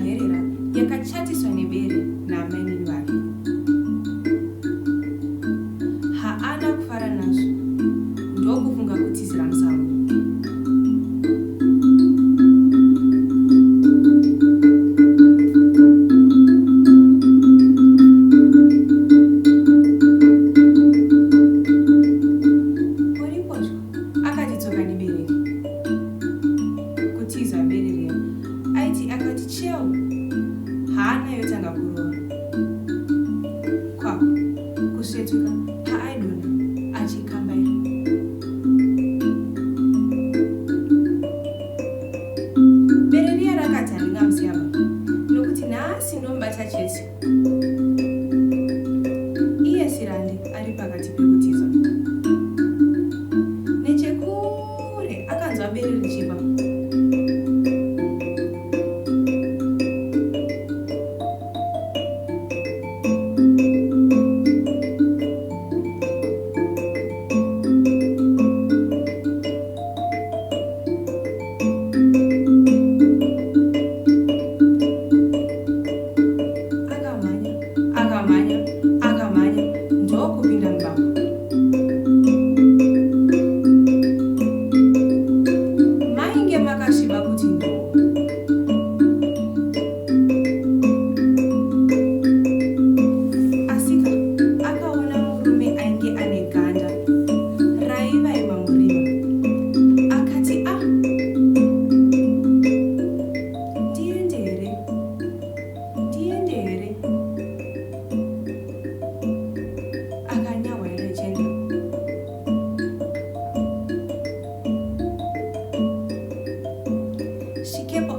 yakanherera yakachatiswa nebere naamai vake. Haana kufara nazvo, ndokufunga kutizira musango. Iye Sirande ari pakati pekutiza. Nechekure akanzwa bere richipa. Akamanya, ndokupinda mubako. Mainge makasviba kuti ndo. Asika akaona murume ainge ane ganda raivaima murima. Akati, ndiende here. Akanyawa here chenda. Shikepo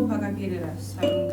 pakaperera sarume.